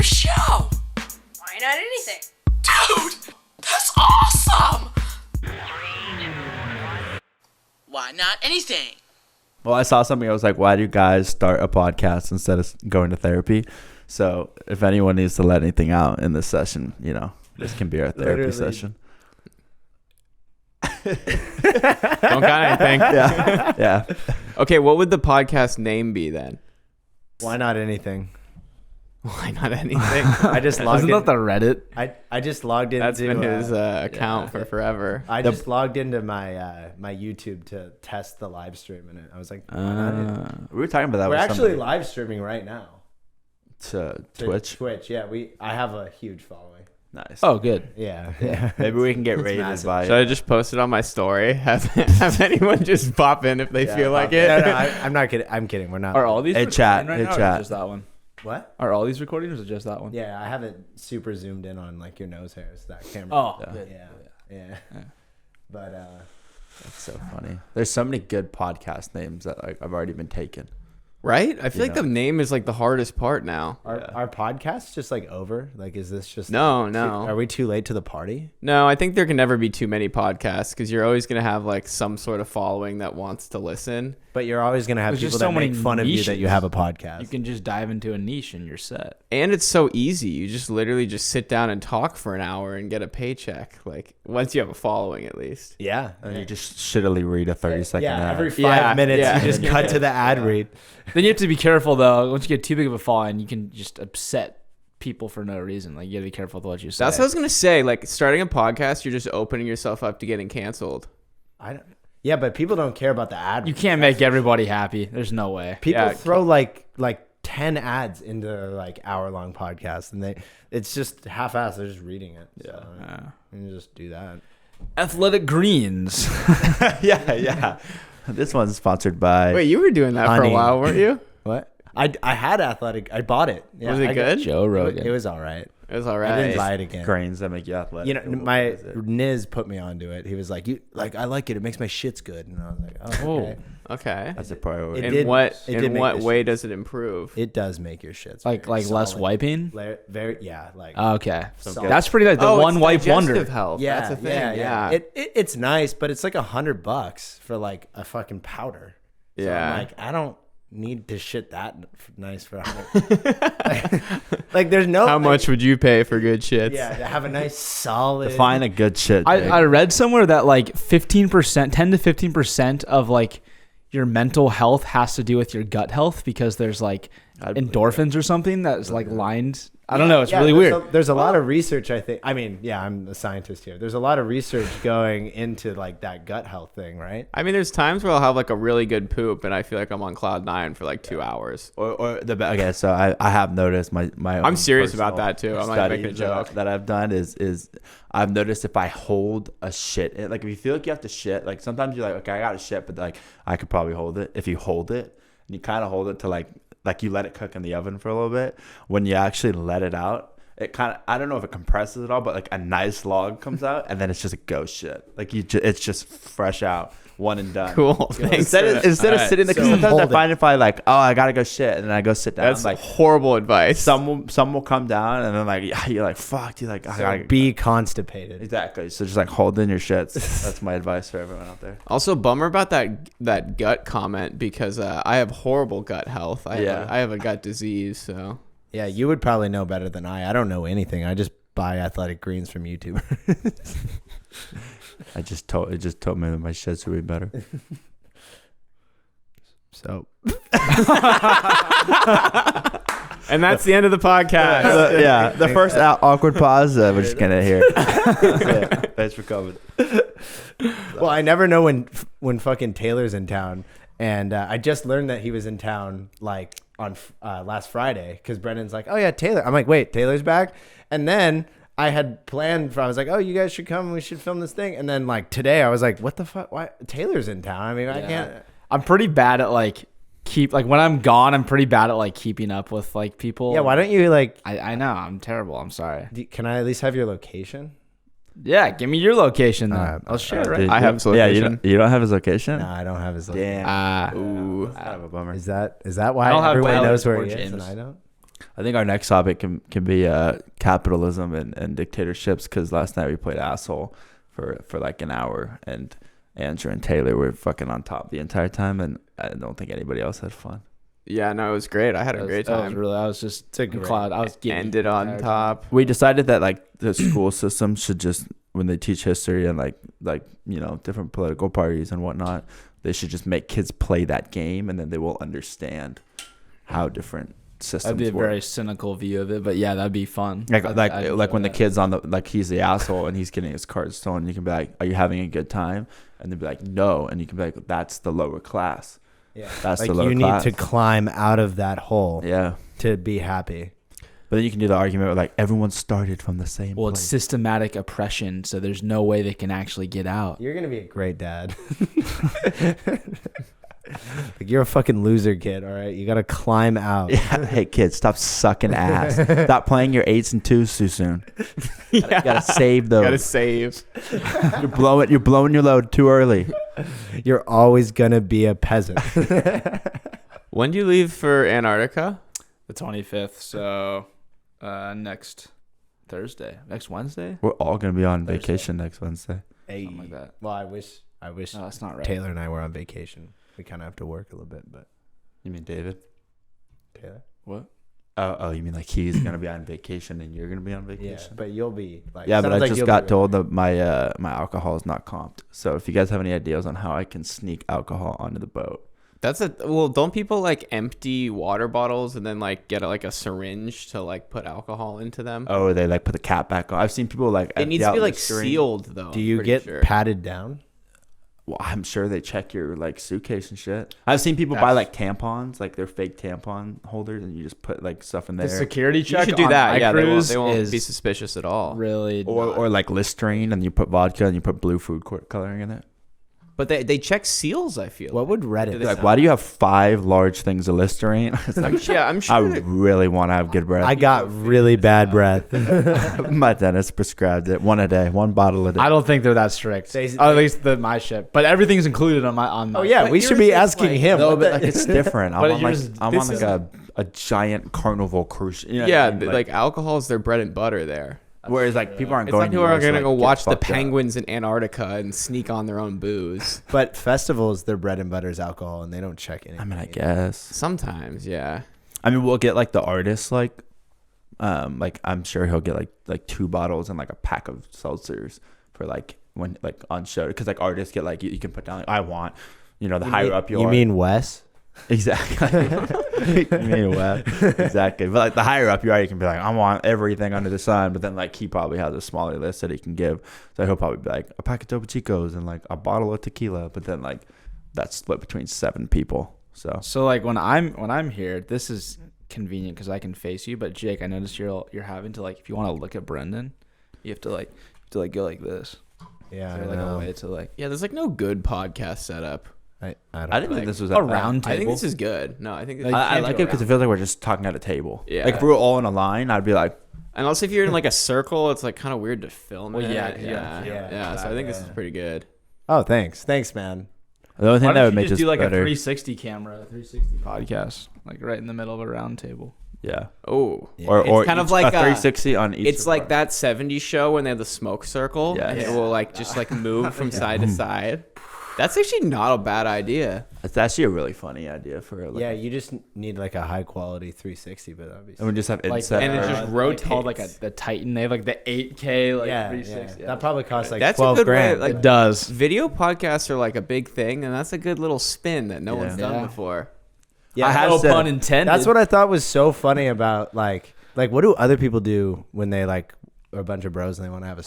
show. Why not anything? Dude, that's awesome. Why not anything? Well, I saw something. I was like, why do you guys start a podcast instead of going to therapy? So if anyone needs to let anything out in this session, you know, this can be our therapy session. Don't got anything. Yeah. Okay, what would the podcast name be then? Why not anything? Why not anything? I just logged Isn't in. that the Reddit? I just logged into. That's been his account for forever. I just logged into my my YouTube to test the live stream, and I was like, why not anything? We were talking about that. We're with actually somebody. live streaming right now. To To Twitch. Twitch, yeah. I have a huge following. Nice. Oh, good. Yeah. Maybe we can get It's rated massive. by. Should I just post it on my story? Have anyone just pop in if they feel like it? No, I'm not kidding. I'm kidding. We're not. Are all these Hey, recording chat. right Hey, now, or chat. just that one? What? Are all these recording, or is it just that one? Yeah, I haven't super zoomed in on like your nose hairs. That camera. Oh, Yeah. good. Yeah. But That's so funny. There's so many good podcast names that like I've already been taken. Right? I feel like know. the name is like the hardest part now. our podcast just like over? Like, is this just No. Are we too late to the party? No, I think there can never be too many podcasts because you're always going to have like some sort of following that wants to listen. But you're always gonna have There's people just so that many make fun of you that niches. you have a podcast. You can just dive into a niche and you're set. And it's so easy. You just literally just sit down and talk for an hour and get a paycheck. Like once you have a following at least. Yeah. And you just shittily read a 30-second Yeah, ad. every 5 Yeah, minutes yeah. you just cut to the ad read. Then you have to be careful though. Once you get too big of a following, you can just upset people for no reason. Like you gotta be careful with what you say. That's what I was going to say. Like starting a podcast, you're just opening yourself up to getting canceled. Yeah, but people don't care about the ad. You can't make everybody happy. There's no way. People Yeah. throw like 10 ads into like hour-long podcasts, and it's just half-assed. They're just reading it. So, you just do that. Athletic Greens. yeah. This one's sponsored by. Wait, you were doing that for a Honey. while, weren't you? What? I had Athletic. I bought it. Yeah, Was it good? Joe Rogan. It was all right. It was all I didn't buy right. it again. grains that make you athletic. You know, What my is it? Niz put me onto it. He was like, I like it. It makes my shits good." And I was like, "Oh, okay." Okay. That's a priority. It In did- what it did in make what the way shit. does it improve? It does make your shits like very less solid. wiping. Very like Okay, Solid. that's pretty nice. The Oh, one it's wipe wonder. digestive health. yeah, That's a thing. Yeah. It's nice, but it's like $100 for like a fucking powder. So Yeah. I'm like, I don't need to shit that nice for 100. Like there's no How like, much would you pay for good shits? Yeah, to have a nice solid. Define a good shit. Jake. I read somewhere that like 15%, 10 to 15% of like your mental health has to do with your gut health because there's like I'd believe endorphins or something that's like lined. I don't know. It's Yeah, really there's weird. There's a lot of research, I think. I mean, yeah, I'm a scientist here. There's a lot of research going into like that gut health thing, right? I mean, there's times where I'll have like a really good poop and I feel like I'm on cloud 9 for like 2 hours. or the okay. So I have noticed my I'm own serious about personal that too. I'm not making a studies joke. that I've done is I've noticed if I hold a shit, like if you feel like you have to shit, like sometimes you're like, okay, I got to shit, but like I could probably hold it. If you hold it, and you kind of hold it to like you let it cook in the oven for a little bit. When you actually let it out, it kind of, I don't know if it compresses at all, but like a nice log comes out, and then it's just a ghost shit. Like it's just fresh out, one and done. Cool. Thanks Instead for of, that. instead of Alright. sitting there, because So sometimes I hold find if I like, oh, I gotta go shit, and then I go sit down. That's like horrible advice. some will come down, and then like you're like, fuck, you're like, I gotta Be constipated. exactly. So just like hold in your shits. That's my advice for everyone out there. Also, bummer about that gut comment because I have horrible gut health. I have a gut disease, so Yeah, you would probably know better than I. I don't know anything. I just buy Athletic Greens from YouTube. It just told me that my shits would be better. So and that's the end of the podcast. Yeah, the first awkward pause. We're just gonna hear. Thanks for coming. well, I never know when fucking Taylor's in town, and I just learned that he was in town like on last Friday because Brendan's like, "Oh yeah, Taylor." I'm like, "Wait, Taylor's back?" And then I had planned I was like, "Oh, you guys should come. We should film this thing." And then like today, I was like, "What the fuck? Why Taylor's in town?" I mean, I can't. I'm pretty bad at like when I'm gone. I'm pretty bad at like keeping up with like people. Yeah, why don't you like? I know I'm terrible. I'm sorry. Can I at least have your location? Yeah, give me your location then. Alright, I'll share it. Dude, I have his Yeah, location. you don't have his location. No, I don't have his location. Damn. Ooh. That's kind of a bummer. Is that why I don't have everyone Tyler's knows where or he is James. and I don't? I think our next topic can be capitalism and dictatorships, because last night we played asshole for like an hour, and Andrew and Taylor were fucking on top the entire time, and I don't think anybody else had fun. Yeah, no, it was great. I had a great time. I was just in cloud. I was getting Ended on top. We decided that like the school system should just, when they teach history and like different political parties and whatnot, they should just make kids play that game, and then they will understand how different systems That'd be a work. very cynical view of it, but yeah, that'd be fun. Like when the kid's on the, like, he's the asshole and he's getting his card stolen, you can be like, are you having a good time? And they'd be like, no. And you can be like, that's the lower class. Yeah. That's like the lower you class. need to climb out of that hole Yeah. to be happy. But then you can do the argument with like, everyone started from the same Well, it's place. systematic oppression, so there's no way they can actually get out. You're gonna be a great dad. Like, you're a fucking loser, kid. All right, you gotta climb out. Yeah. Hey kids, stop sucking ass. Stop playing your 8s and 2s too soon. You gotta save those. Gotta save. You're blowing your load too early. You're always gonna be a peasant. When do you leave for Antarctica? The 25th, so next Thursday, next Wednesday, We're all gonna be on Thursday. vacation next Wednesday. something like that. Well, I wish No, that's not right. Taylor and I were on vacation. We kind of have to work a little bit, but You mean David? Taylor. What? Oh, you mean like he's gonna be on vacation and you're gonna be on Yeah, vacation? but you'll be like. Yeah, but sounds I like just you'll got be told really- that my alcohol is not comped. So if you guys have any ideas on how I can sneak alcohol onto the boat, Don't people like empty water bottles and then like get like a syringe to like put alcohol into them? oh, they like put the cap back on. I've seen people like It needs to be like sealed though. Do you pretty get sure. patted down? Well, I'm sure they check your like suitcase and shit. I've seen people buy like tampons, like they're fake tampon holders, and you just put like stuff in there. The security You check should do on that. Yeah, iCruise they won't is be suspicious at all. really or like Listerine, and you put vodka and you put blue food coloring in it. But they check seals, I feel. What would Reddit? Do They're they like, why do you have 5 large things of Listerine? It's like, Yeah, I'm I sure. really want to have good breath. I got really bad breath. My dentist prescribed it 1 a day, 1 bottle a day. I don't think they're that strict. At least my shit. But everything's included on my. Oh yeah, But we should be yours is asking like- him. No, what but the- like it's different. I'm But on like yours- I'm this on is- like a giant carnival cruise. You know what Yeah, I mean? like alcohol is their bread and butter there. whereas like people aren't It's going. like people are to gonna like, go get watch the fucked up. penguins in Antarctica and sneak on their own booze. But festivals, their bread and butter is alcohol, and they don't check anything. I mean, I guess. Sometimes, yeah. I mean, we'll get like the artist like I'm sure he'll get like 2 bottles and like a pack of seltzers for like when like on show, because like artists get like you can put down like I want, the higher up you are. You mean Wes? Exactly. You mean what? Exactly. But like the higher up you are, you can be like, I want everything under the sun. But then like he probably has a smaller list that he can give. So he'll probably be like a pack of Topo Chicos and like a bottle of tequila. But then like that's split between 7 people. So like when I'm here, this is convenient because I can face you. But Jake, I noticed you're having to like, if you want to look at Brendan, you have to go like this. Yeah, Is there, like a way to like Yeah, there's like no good podcast setup. I I don't. didn't think this was a round table. I think this is good. No, I think this I like it because it feels like we're just talking at a table. Yeah. Like if we were all in a line, I'd be like, and also if you're in like a circle, it's like kind of weird to film Well, it. yeah, yeah. So I think this is pretty good. Oh, thanks, man. the only thing Why that don't would you make just this do like better. a 360 camera, a 360 podcast, like right in the middle of a round table? Yeah. Oh, Or It's kind of each- like a a- 360 on each. it's like part. that 70s show when they have the smoke circle. Yes. And it will like just like move from side to side. That's actually not a bad idea. It's actually a really funny idea for like, Yeah, you just need like a high quality 360, but that'd be. and we just have Like inset. and it or- just like called like rotates. the Titan. They have like the 8K like yeah, 360. that probably costs like That's a 12 good way, grand. like- It does. Video podcasts are like a big thing, and that's a good little spin that no one's done Yeah. before. Yeah, I have No said- pun intended. that's what I thought was so funny about like what do other people do when they like are a bunch of bros and they want to have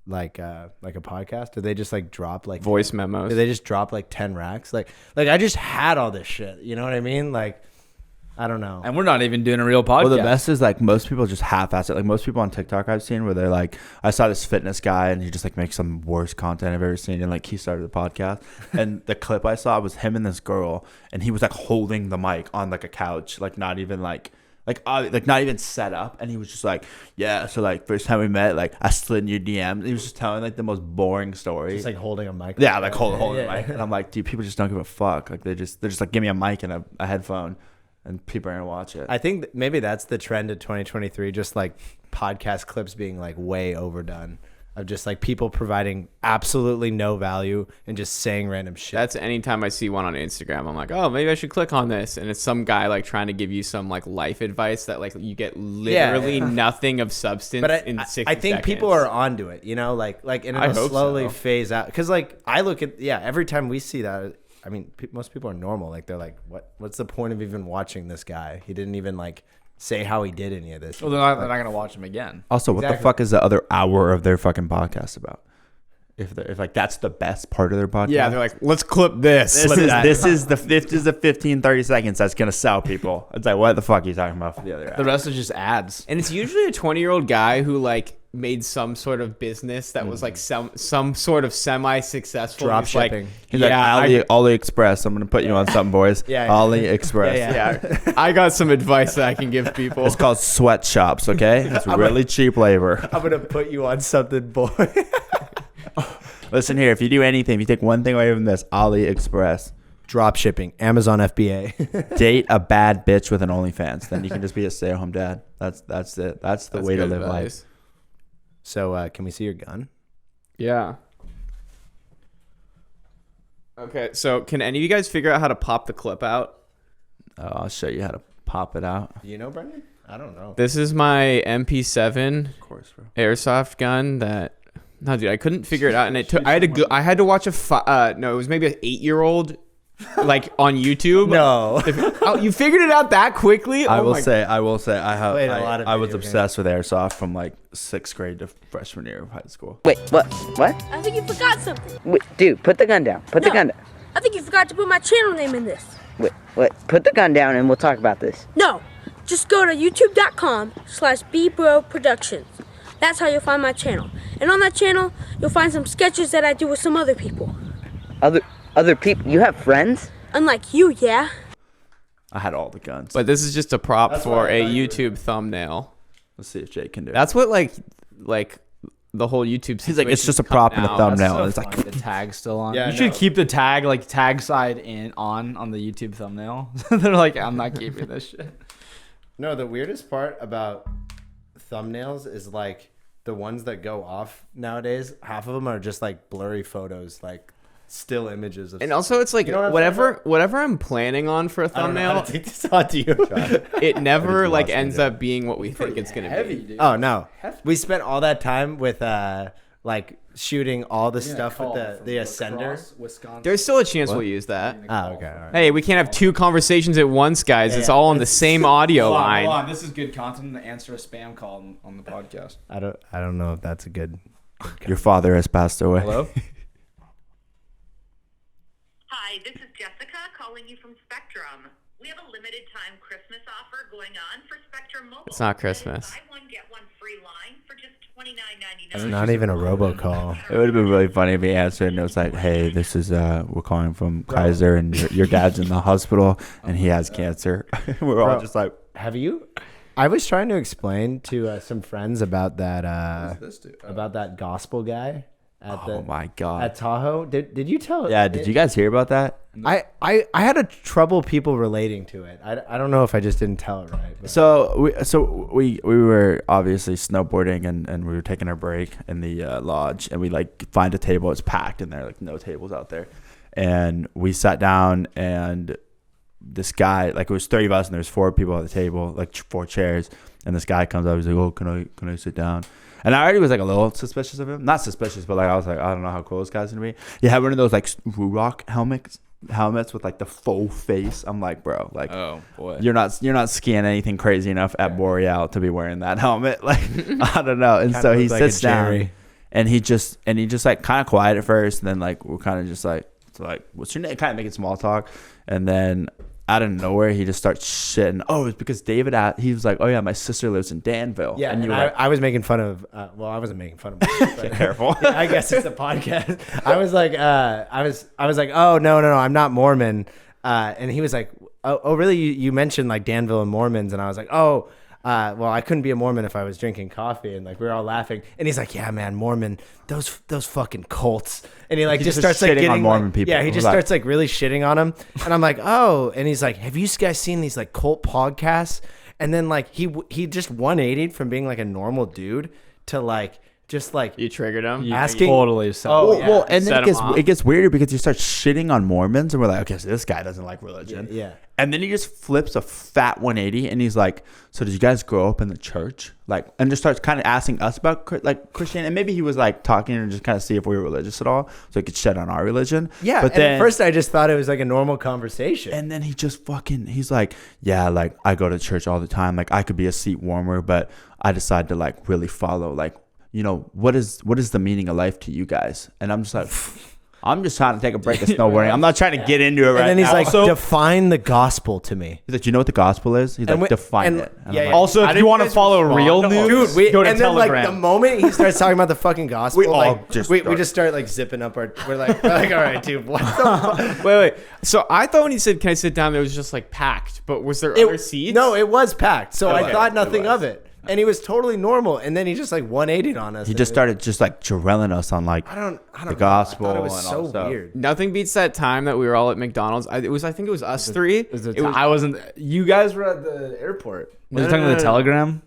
like a podcast? Do they just like drop like Voice memos. Do they just drop like 10 racks? Like I just had all this shit. You know what I mean? Like I don't know. And we're not even doing a real podcast. Well, the best is like most people just half-ass it. Like most people on TikTok I've seen where they're like, I saw this fitness guy and he just like makes some worst content I've ever seen, and like he started the podcast. And the clip I saw was him and this girl, and he was like holding the mic on like a couch, like not even like not even set up, and he was just like, yeah. So like first time we met, like I slid in your DMs. He was just telling like the most boring story. Just like holding a mic. Yeah, like holding the mic, and I'm like, dude, people just don't give a fuck. Like they're just like, give me a mic and a headphone. and people are gonna watch it. I think maybe that's the trend of 2023. Just like podcast clips being like way overdone. Of just like people providing absolutely no value and just saying random shit. That's anytime I see one on Instagram, I'm like, oh, maybe I should click on this. And it's some guy like trying to give you some like life advice that like you get literally nothing of substance but in 60 I think seconds. people are onto it, you know, like and I it'll hope slowly so. phase out. Because like I look at every time we see that, I mean, most people are normal. Like they're like, what's the point of even watching this guy? He didn't even like say how he did any of this. Well, they're not gonna watch him again. Also, what the fuck is the other hour of their fucking podcast about? If like that's the best part of their podcast. Yeah, they're like, let's clip this. This is the 15, 30 seconds that's gonna sell people. It's like, what the fuck are you talking about for the other The hour? rest is just ads. And it's usually a 20-year-old guy who like made some sort of business that was like some sort of semi-successful. Drop He's like, shipping. He's like, AliExpress. I'm gonna put you on something, boys. Yeah. AliExpress. yeah, I got some advice that I can give people. It's called sweatshops. Okay, it's really cheap labor. I'm gonna put you on something, boy. Listen here, if you do anything, if you take one thing away from this, AliExpress. Drop shipping, Amazon FBA. Date a bad bitch with an OnlyFans. Then you can just be a stay-at-home dad. That's it. That's the way to live life. So can we see your gun? Yeah. Okay, so can any of you guys figure out how to pop the clip out? I'll show you how to pop it out. Do you know, Brendan? I don't know. This is my MP7 Of course, bro. airsoft gun that. No, dude, I couldn't figure it out, and it took. I had to watch it was maybe an 8-year-old, like on YouTube. No. Oh, you figured it out that quickly? I Oh will my- say, I Played a lot of I was video obsessed with airsoft from like 6th grade to freshman year of high school. Wait, what? What? I think you forgot something. Wait, dude, put the gun down. Put the No. gun down. I think you forgot to put my channel name in this. Wait, what? Put the gun down and we'll talk about this. No, just go to youtube.com/ep0 productions. That's how you'll find my channel. And on that channel, you'll find some sketches that I do with some other people. Other people? You have friends? Unlike you, yeah? I had all the guns. But this is just a prop That's for why I a thought you were- YouTube thumbnail. Let's see if Jake can do it. That's what like the whole YouTube. He's like, it's situation's just a come prop and a out. thumbnail. So It's like, funny, the tag's still on. Yeah, you I should know. keep the tag side on the YouTube thumbnail. They're like, I'm not keeping this shit. No, the weirdest part about thumbnails is like the ones that go off nowadays. Half of them are just like blurry photos, like still images of. And also, it's like You know what I'm talking whatever I'm planning on for a I don't know how thumbnail, to take this on to you. it never like lost me ends there. up being what we think it's gonna be. dude. Oh no, we spent all that time with like shooting all the stuff with the ascender. Wisconsin. There's still a chance we'll use that. Oh, okay, all right. Hey, we can't have two conversations at once, guys. It's yeah. all on the same audio line. Hold on. This is good content to answer a spam call on the podcast. I don't know if that's a good. your father has passed away. Hello? Hi, this is Jessica calling you from Spectrum. We have a limited time Christmas offer going on for Spectrum Mobile. It's not Christmas. Buy one, get one free line for just $29.99. It's not even a robocall. It would have been really funny if he answered and it was like, hey, this is, we're calling from Kaiser and your dad's in the hospital and he has cancer. We're all Bro. just like, Have you? I was trying to explain to some friends about that about that gospel guy at oh my God. at Tahoe. Did you tell? Yeah, did you guys hear about that? I had a trouble people relating to it. I don't know if I just didn't tell it right. But. So we were obviously snowboarding and we were taking our break in the lodge and we like find a table. It's packed and there are like no tables out there, and we sat down and this guy, like it was 30 of us and there's 4 people at the table, like 4 chairs, and this guy comes up. He's like, oh, can I sit down? And I already was like a little suspicious of him. Not suspicious, but like I was like, I don't know how cool this guy's gonna be. He had one of those like rock helmets with like the full face. I'm like, bro, like Oh, boy. you're not skiing anything crazy enough at Boreal to be wearing that helmet. Like I don't know. And Kinda so he looked like a sits down Jerry. and he just like kind of quiet at first, and then like we're kind of just like, what's your name? Kind of making small talk, and then out of nowhere he just starts shitting. Oh, it's because David he was like, oh yeah, my sister lives in Danville. Yeah, and and you were like, I was making fun of. Well, I wasn't making fun of. Myself, but careful. I guess it's a podcast. I was like, I was like, oh no, I'm not Mormon. And he was like, oh really? You mentioned like Danville and Mormons, and I was like, oh, well, I couldn't be a Mormon if I was drinking coffee, and like we were all laughing, and he's like, yeah, man, Mormon, those fucking cults, and he like He's just just starts like shitting getting on Mormon like, people. yeah, he just Like- starts like really shitting on them, and I'm like, oh, and he's like, have you guys seen these like cult podcasts? And then like he just 180'd from being like a normal dude to like just like You triggered him. asking. Totally. So. Oh, yeah. Well, and then Set 'em off. it gets weirder because you start shitting on Mormons, and we're like, okay, so this guy doesn't like religion. Yeah. And then he just flips a fat 180, and he's like, so did you guys grow up in the church? Like, and just starts kind of asking us about like Christianity. And maybe he was like talking and just kind of see if we were religious at all, so he could shit on our religion. Yeah, but and then at first I just thought it was like a normal conversation. and then he just he's like, yeah, like I go to church all the time. Like I could be a seat warmer, but I decide to like really follow like, you know, what is the meaning of life to you guys? And I'm just like, I'm just trying to take a break of snowboarding. I'm not trying to get into it right now. and then he's like, Also, define the gospel to me. he's like, you know what the gospel is? He's And like, we- define and- it. And yeah, I'm yeah. like, Also, if you want to follow real news, Dude, go to and then like the Telegram. moment he starts talking about the fucking gospel, We all like, just we start- just start like zipping up our. We're like, all right, dude, what the fuck? Wait. So I thought when he said, "Can I sit down?" It was just like packed. But was there other seats? No, it was packed, so I Okay, thought it nothing was. of it, and he was totally normal. And then he just like 180'd on us. he and just it- started just like drilling us on like I don't the know. gospel. I thought it was and so all stuff. weird. Nothing beats that time that we were all at McDonald's. I think it was us three. It was, I wasn't. You guys were at the airport. Was No, you talking no, to the no. Telegram?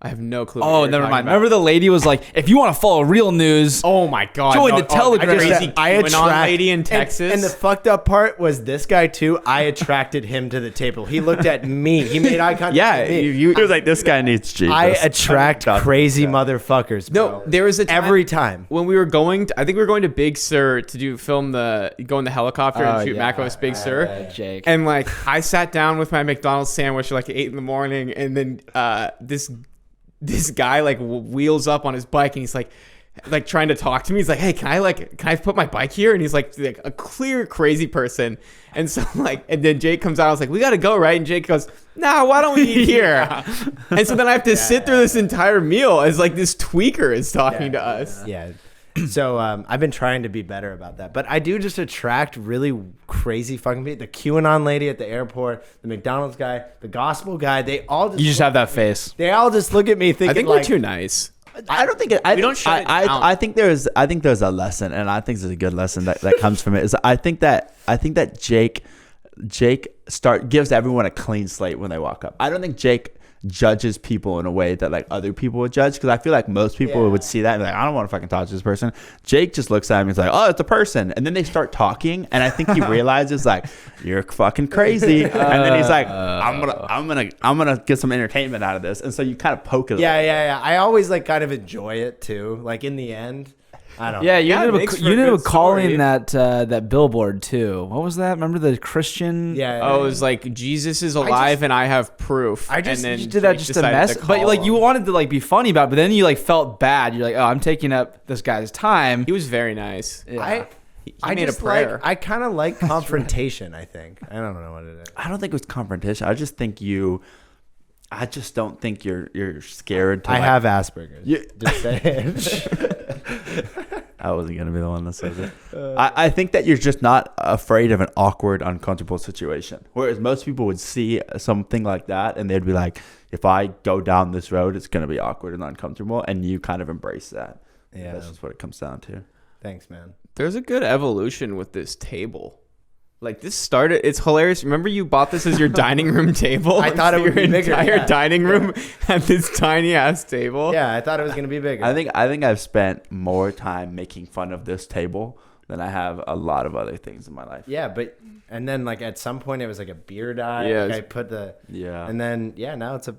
I have no clue. what Oh, you're never talking mind. about. Remember the lady was like, if you want to follow real news, Oh my god! Join the Telegram. Crazy I QAnon attract lady in and- Texas. and the fucked up part was this guy too. I attracted him to the table. He looked at me. He made eye contact. Yeah, with me. he was like, this guy needs Jesus. I attract crazy motherfuckers. no, Bro. there was a time every time. when we were going. I think we were going to Big Sur to go in the helicopter and shoot Macos Big Sur. Jake. And like I sat down with my McDonald's sandwich at like 8 a.m, and then this guy like wheels up on his bike and he's like trying to talk to me. He's like, hey, can I put my bike here? And he's like a clear crazy person. And so like, and then Jake comes out. I was like, we got to go, right? And Jake goes, nah, why don't we eat here? And so then I have to sit through this entire meal as like this tweaker is talking to us. Yeah. So I've been trying to be better about that, but I do just attract really crazy fucking people. The QAnon lady at the airport, the McDonald's guy, the gospel guy. They all just You just have that face. They all just look at me thinking I think like, we're too nice. I don't think it, I We don't think- shut it down. I think there's a lesson, and I think there's a good lesson that comes from it. Is I think that Jake gives everyone a clean slate when they walk up. I don't think Jake judges people in a way that like other people would judge, because I feel like most people would see that and be like, I don't want to fucking talk to this person. Jake just looks at him and he's like, oh, it's a person, and then they start talking, and I think he realizes like, you're fucking crazy, and then he's like, I'm gonna get some entertainment out of this, and so you kind of poke it. yeah. I always like kind of enjoy it too. Like in the end, I don't. Yeah, you Yeah, it ended makes up, for you a ended good up calling story. that billboard too. What was that? Remember the Christian? Yeah. Oh, it was like Jesus is alive and I have proof. I just- and then You did that Jake just to decided mess, call but like you him. wanted to like be funny about it, but then you like felt bad. You're like, oh, I'm taking up this guy's time. He was very nice. Yeah. I made a just prayer. like I kind of like confrontation. I think I don't know what it is. I don't think it was confrontation. I just don't think you're scared to I like, have Asperger's. Yeah. Just say it. I wasn't gonna be the one that says it. I think that you're just not afraid of an awkward, uncomfortable situation. Whereas most people would see something like that and they'd be like, if I go down this road, it's gonna be awkward and uncomfortable, and you kind of embrace that. Yeah. That's just what it comes down to. Thanks, man. There's a good evolution with this table. Like this started, it's hilarious. Remember you bought this as your dining room table? I thought it would your be bigger, entire yeah. dining room had this tiny ass table. Yeah, I thought it was gonna be bigger. I think I've spent more time making fun of this table than I have a lot of other things in my life. Yeah, but and then like at some point it was like a beer dye. Yeah, Like, I it's- put the Yeah. and then now it's a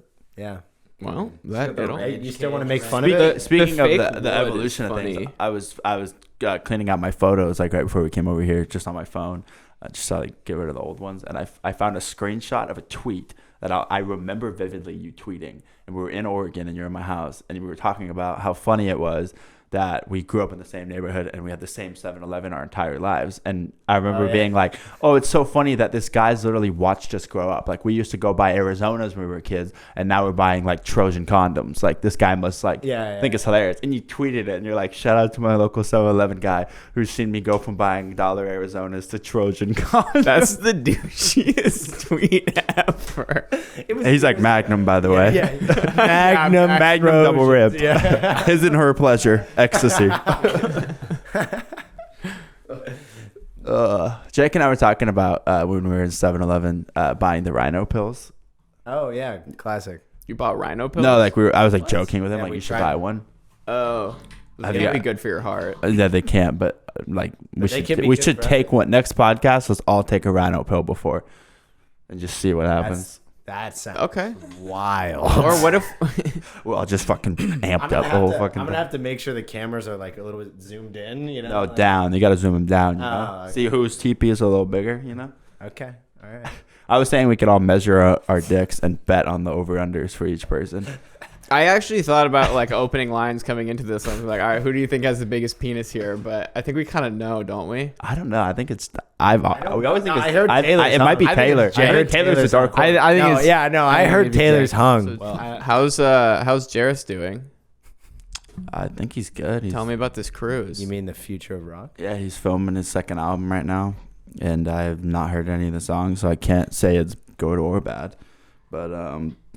Well, that it'll. You still want to make fun of it? Speaking the of fake the wood evolution is of things, funny. I was cleaning out my photos like right before we came over here, just on my phone, just to like get rid of the old ones, and I found a screenshot of a tweet that I remember vividly you tweeting, and we were in Oregon and you're in my house, and we were talking about how funny it was that we grew up in the same neighborhood and we had the same 7-Eleven our entire lives. And I remember being like, oh, it's so funny that this guy's literally watched us grow up. Like we used to go buy Arizonas when we were kids, and now we're buying like Trojan condoms. Like this guy must like think it's hilarious. And you tweeted it and you're like, shout out to my local 7-Eleven guy who's seen me go from buying dollar Arizonas to Trojan condoms. That's the douchiest tweet ever. And he's like Magnum, by the way. Yeah. Magnum double rib. Yeah. His and her pleasure. Ecstasy. Jake and I were talking about when we were in 7-Eleven buying the rhino pills. Oh yeah, classic. You bought rhino pills? No, like I was like joking with him, Yeah, like we you should tried buy them. one. Oh. Have That'd you- be good for your heart. Yeah, they can't, but like we they should can be we good should for take one next podcast. Let's all take a rhino pill before, and just see what happens. That sounds Okay. wild. Or what if Well, I'll just fucking amped up the whole fucking. I'm gonna have to make sure the cameras are like a little bit zoomed in. You know. No, like- down. You got to zoom them down. You know? Oh, okay. See whose TP is a little bigger. You know. Okay. All right. I was saying we could all measure our dicks and bet on the over-unders for each person. I actually thought about like opening lines coming into this. I was like, all right, who do you think has the biggest penis here? But I think we kind of know, don't we? I don't know. I think it's. We always think No, it's. I heard Taylor's it might be hung. I think Taylor. it's I heard Jared. Taylor's a Taylor's dark horse. I think No, it's yeah, no, I heard maybe Taylor's Jake. hung. How's Jeris doing? I think he's good. He's, Tell me about this cruise. You mean the future of rock? Yeah, he's filming his second album right now, and I have not heard any of the songs, so I can't say it's good or bad. But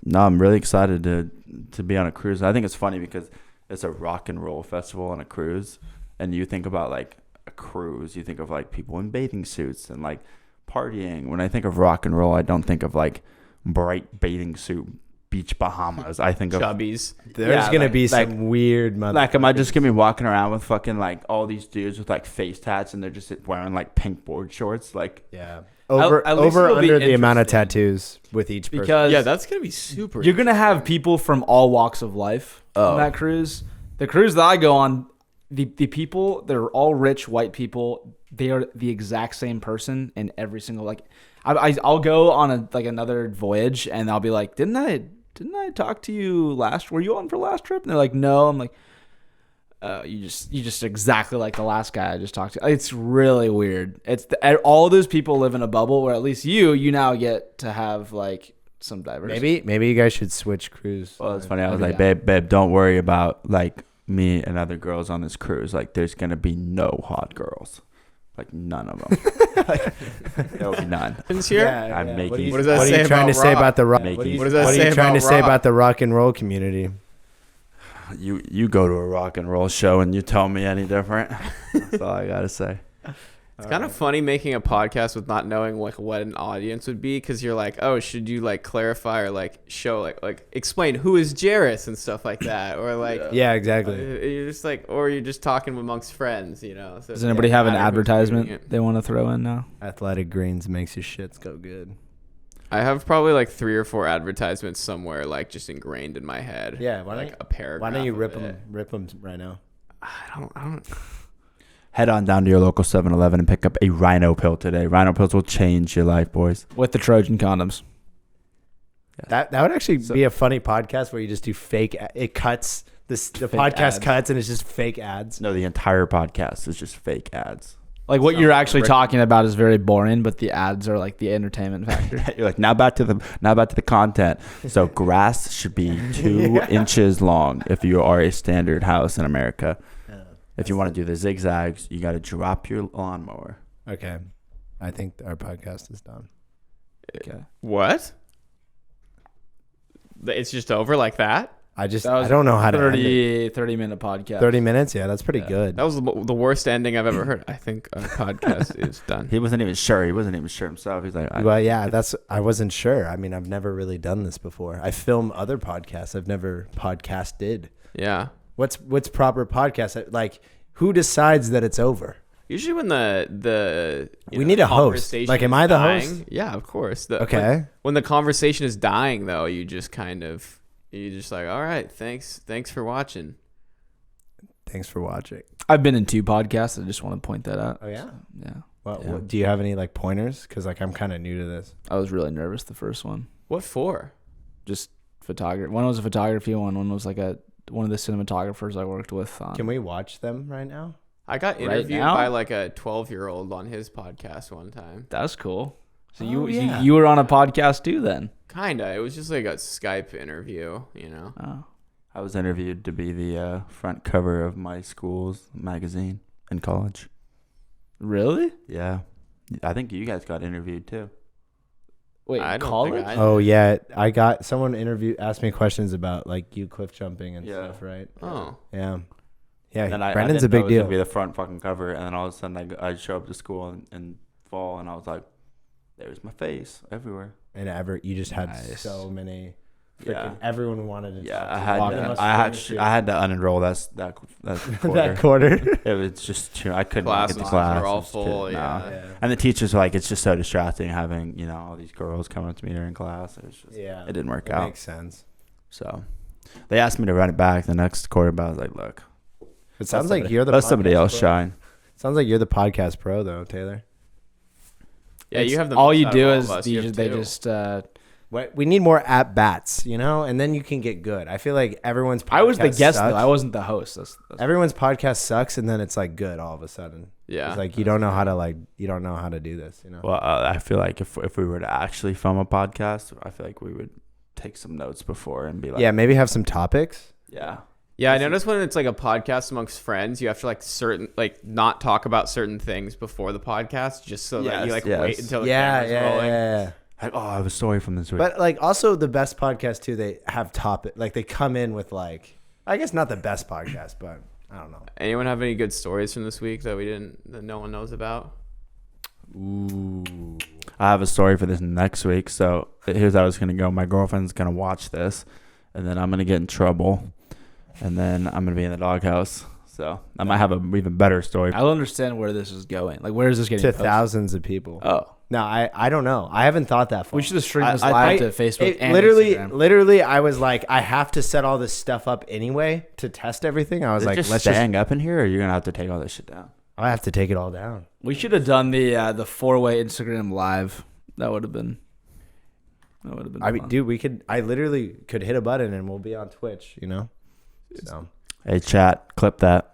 no, I'm really excited to be on a cruise. I think it's funny because it's a rock and roll festival on a cruise, and you think about like a cruise, you think of like people in bathing suits and like partying. When I think of rock and roll, I don't think of like bright bathing suit beach Bahamas. I think of Chubbies. There's gonna be like- some weird mother. like, am I just gonna be walking around with fucking like all these dudes with like face tats and they're just wearing like pink board shorts? Like, Yeah. Over At least over it'll be under the amount of interesting. tattoos with each person. Because Yeah, that's gonna be super. you're gonna have people from all walks of life on that cruise. The cruise that I go on, the people, they're all rich white people. They are the exact same person in every single like. I'll go on another voyage and I'll be like, didn't I talk to you last? Were you on for last trip? And they're like, no. I'm like, you just exactly like the last guy I just talked to. It's really weird. It's all those people live in a bubble where at least you now get to have like some diversity. Maybe you guys should switch cruise. well, it's funny. I was Okay. like, babe, don't worry about like me and other girls on this cruise. Like, there's gonna be no hot girls. Like, none of them. There'll be none. happens here. I'm making. What does that What are say you trying about to say rock? about the rock? Making- What are you, What does that what are say you trying to about say rock? about the rock and roll community? You go to a rock and roll show and you tell me any different. That's all I gotta say. It's kind of funny making a podcast with not knowing like what an audience would be, because you're like, oh, should you like clarify or like show like explain who is Jeris and stuff like that, or like Yeah, exactly. you're just like, or you're just talking amongst friends, you know. So Does anybody have an matter who's doing advertisement it. they want to throw in now? Athletic Greens makes your shits go good. I have probably like 3 or 4 advertisements somewhere, like just ingrained in my head. Yeah, why like don't- a paragraph. Why don't you of rip it. them? Rip them right now. I don't. Head on down to your local 7-Eleven and pick up a rhino pill today. Rhino pills will change your life, boys. With the Trojan condoms. That would actually be a funny podcast where you just do fake. It cuts the podcast ads. cuts and it's just fake ads. No, the entire podcast is just fake ads. Like what you're actually talking about is very boring, but the ads are like the entertainment factor. You're like, now back to the content. So grass should be 2 inches long if you are a standard house in America. If you want to do the zigzags, you got to drop your lawnmower. Okay, I think our podcast is done. Okay. What? It's just over like that? I That was don't know how to end it. 30-minute podcast. 30 minutes. Yeah, that's pretty good. That was the worst ending I've ever heard. I think our podcast is done. He wasn't even sure. He wasn't even sure himself. He's like, Well, yeah, I wasn't sure. I mean, I've never really done this before. I film other podcasts. I've never podcasted. Yeah. What's proper podcast? Like, who decides that it's over? Usually when the We need a host. conversation Like, am is I the dying- host? Yeah, of course. Okay. When the conversation is dying, though, you just like, all right, thanks for watching. Thanks for watching. I've been in 2 podcasts. I just want to point that out. Oh yeah. Yeah. Well, Yeah. do you have any like pointers? Because like I'm kind of new to this. I was really nervous the first one. What for? Just photography. One was a photography one. One was like a one of the cinematographers I worked with on. Can we watch them right now? I got Right interviewed now? by like a 12-year-old on his podcast one time. That's cool. So Oh, yeah. you were on a podcast too then? Kinda. It was just like a Skype interview, you know. Oh. I was interviewed to be the front cover of my school's magazine in college. Really? Yeah. I think you guys got interviewed too. Wait, I don't college? think I Oh yeah, I got someone asked me questions about like you cliff jumping and Yeah. stuff, right? Oh. Yeah, yeah. And I Brendan's didn't a know big it was deal. gonna be the front fucking cover, and then all of a sudden I show up to school in fall, and I was like, "There's my face everywhere." And you just had Nice. so many. Yeah. Everyone wanted to. Yeah, talk I to had you. walking It up- must I finish actually you. I had to unenroll that quarter. that quarter. It was just too, I couldn't Class get to lines class. were all It was full, too- yeah. no. Yeah. And the teachers were like, it's just so distracting having all these girls coming up to me during class. It was just Yeah, it didn't work that out. Makes sense. So they asked me to run it back the next quarter, but I was like, look, It sounds like you're the. let somebody podcast else pro. shine. Sounds like you're the podcast pro though, Taylor. Yeah, you have the all most you out do of all is of us. you You have just, they two. just. We need more at bats, and then you can get good. I feel like everyone's. I was the podcast guest sucks. though. I wasn't the host. That's Everyone's podcast sucks, and then it's like good all of a sudden. Yeah. It's like you don't know how to do this. Well, I feel like if we were to actually film a podcast, I feel like we would take some notes before and be like, Yeah, maybe have some topics. yeah. Yeah, I noticed when it's like a podcast amongst friends, you have to not talk about certain things before the podcast, just so that you Yes. wait until the Yeah, camera's yeah, rolling. yeah. Like, oh, I have a story from this week. But like also the best podcast too, they have topic like they come in with like I guess not the best podcast, but I don't know. Anyone have any good stories from this week that no one knows about? Ooh. I have a story for this next week. So here's how it's gonna go. My girlfriend's gonna watch this, and then I'm gonna get in trouble, and then I'm gonna be in the doghouse. So I might have an even better story. I don't understand where this is going. Like, where is this getting To posted? thousands of people. Oh, No, I don't know. I haven't thought that far. we should have streamed this I- live to Facebook it and literally, Instagram. literally, I was like, I have to set all this stuff up anyway to test everything. I was Is it like, just let's just. staying up in here, or you're gonna have to take all this shit down? I have to take it all down. We should have done the 4-way Instagram live. That would have been. I mean, fun. dude, we could. I literally could hit a button and we'll be on Twitch. So Hey, chat, clip that.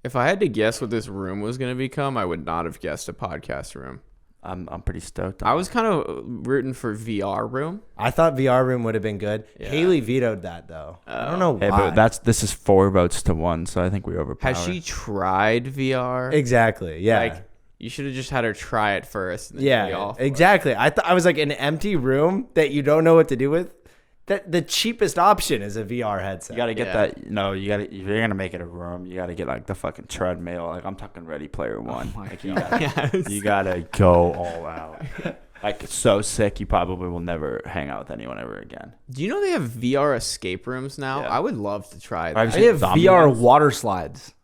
If I had to guess what this room was going to become, I would not have guessed a podcast room. I'm pretty stoked. I was kind of rooting for VR room. I thought VR room would have been good. Yeah. Haley vetoed that though. I don't know Hey, why. but this is 4 votes to 1, so I think we overpowered. Has she tried VR? exactly. Yeah. Like, you should have just had her try it first. And then be Yeah, all for it. exactly. I was like an empty room that you don't know what to do with. That the cheapest option is a VR headset. You gotta get Yeah. that. No, you gotta. If you're gonna make it a room, you gotta get like the fucking treadmill. Like I'm talking Ready Player One. my Like, you gotta go all out. Like it's so sick, you probably will never hang out with anyone ever again. Do you know they have VR escape rooms now? Yeah. I would love to try Have that. you They seen have zombie VR ones? water slides.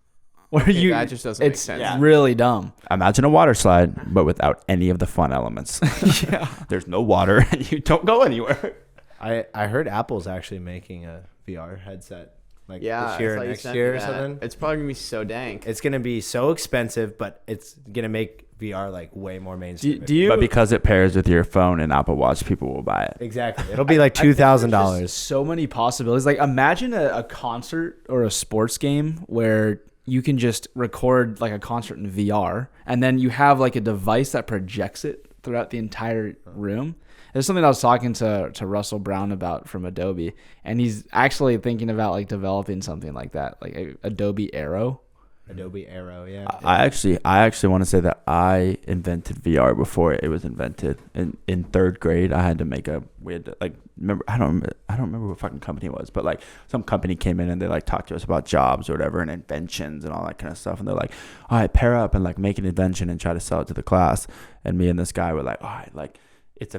Where Okay, that just doesn't make it's sense. Yeah. really dumb. Imagine a water slide, but without any of the fun elements. Yeah. There's no water, and you don't go anywhere. I heard Apple's actually making a VR headset like Yeah, this year I or thought you next sent me year or that. something. It's probably gonna be so dank. It's gonna be so expensive, but it's gonna make VR like way more mainstream. Do you? But because it pairs with your phone and Apple Watch, people will buy it. Exactly. It'll be like $2,000. So many possibilities. Like imagine a concert or a sports game where you can just record like a concert in VR, and then you have like a device that projects it throughout the entire room. There's something I was talking to Russell Brown about from Adobe, and he's actually thinking about like developing something like that, like a Adobe Aero. Adobe Aero, yeah. I actually want to say that I invented VR before it was invented. In third grade, I had to make we had to, like, remember, I don't remember what fucking company it was, but like some company came in and they like talked to us about jobs or whatever and inventions and all that kind of stuff. And they're like, all right, pair up and like make an invention and try to sell it to the class. And me and this guy were like, all right, like, it's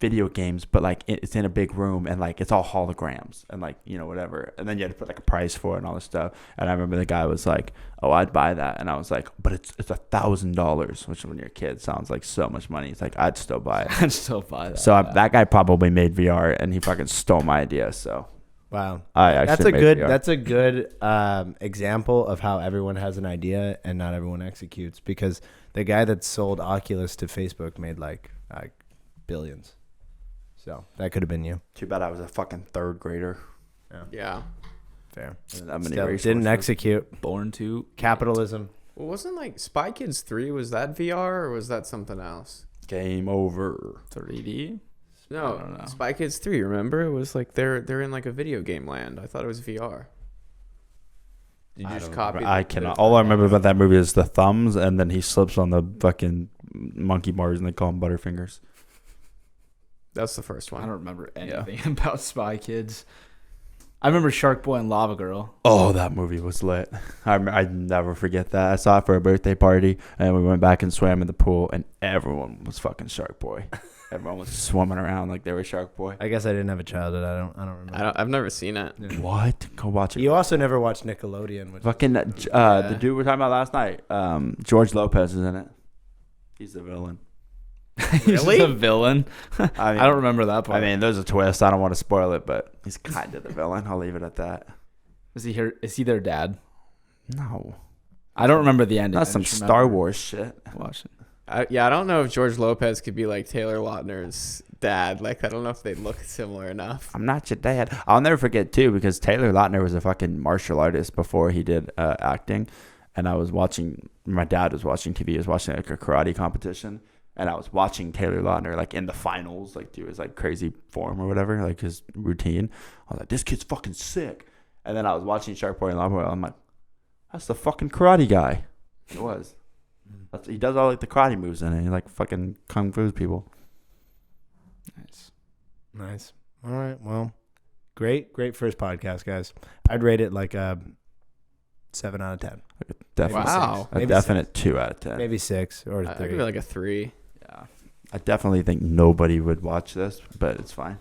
video games, but like it's in a big room and like it's all holograms and like, you know, whatever. And then you had to put like a price for it and all this stuff. And I remember the guy was like, oh, I'd buy that. And I was like, but it's $1,000, which when you're a kid sounds like so much money. It's like, I'd still buy it. I'd still buy that. So that guy probably made VR and he fucking stole my idea. So Wow. I actually made VR. That's a good example of how everyone has an idea and not everyone executes, because the guy that sold Oculus to Facebook made like billions. So that could have been you. Too bad I was a fucking third grader. Yeah. Fair. That many Still, race didn't horses. execute. Born to. Capitalism. Well, wasn't like Spy Kids 3, was that VR or was that something else? Game over. 3D. No, don't know. Spy Kids 3, remember? It was like they're in like a video game land. I thought it was VR. Did you just copy I cannot. All I remember about that movie is the thumbs, and then he slips on the fucking monkey bars, and they call him Butterfingers. That's the first I one. don't remember anything about Spy Kids. I remember Shark Boy and Lava Girl. Oh, that movie was lit. I never forget that. I saw it for a birthday party, and we went back and swam in the pool, and everyone was fucking Shark Boy. Everyone was swimming around like they were Shark Boy. I guess I didn't have a childhood. I don't remember. I've never seen it. What? Go watch it. You also never watched Nickelodeon, which Fucking the dude we were talking about last night. George Lopez is in it. He's the villain. He's a villain. I I don't remember that part. I mean, there's a twist. I don't want to spoil it, but he's kind of the villain. I'll leave it at that. is he here? Is he their dad? No, I don't remember the ending. that's I some just Star remember Wars shit. watching. I don't know if George Lopez could be like Taylor Lautner's dad. Like, I don't know if they look similar enough. I'm not your dad. I'll never forget too, because Taylor Lautner was a fucking martial artist before he did acting, and I was watching. My dad was watching TV. He was watching like a karate competition. And I was watching Taylor Lautner like in the finals, like do his like crazy form or whatever, like his routine. I was like, this kid's fucking sick. And then I was watching Shark Boy and Lava Boy. I'm like, that's the fucking karate guy. It was. He does all like the karate moves in it. He like fucking kung fu people. Nice. All right. Well, great first podcast, guys. I'd rate it like a 7 out of 10. Like a definite, Wow. a Maybe definite 2 out of 10. Maybe 6 or I 3. give it like a 3. Yeah. I definitely think nobody would watch this, but it's fine.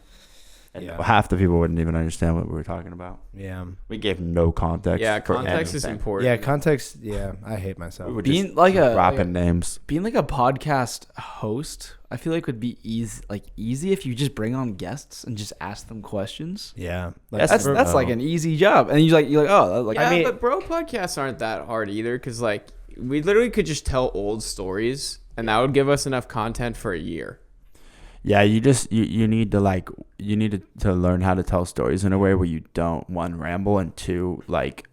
And Yeah. half the people wouldn't even understand what we were talking about. Yeah. We gave no context. Yeah, for context is anything. important. Yeah, context. Yeah, I hate myself. We would Being just like a dropping names. being like a podcast host, I feel like would be easy if you just bring on guests and just ask them questions. Yeah. That's like an easy job, and you're like oh like Yeah, I mean- but bro, podcasts aren't that hard either, because like we literally could just tell old stories, and that would give us enough content for a year. Yeah, you need to learn how to tell stories in a way where you don't, one, ramble, and two, like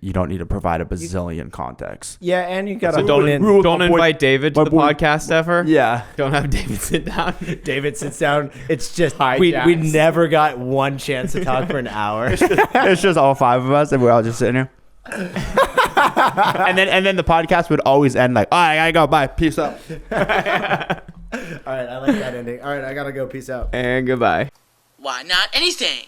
you don't need to provide a bazillion context. Yeah, and you got to So don't invite David to the podcast ever. Yeah. Don't have David sit down. David sits down. It's just we Hijacks. never got one chance to talk for an hour. It's just all 5 of us, and we're all just sitting here. and then the podcast would always end like, all right, I gotta go, bye, peace out. All right, I like that ending. All right, I gotta go. Peace out. And goodbye. Why not anything?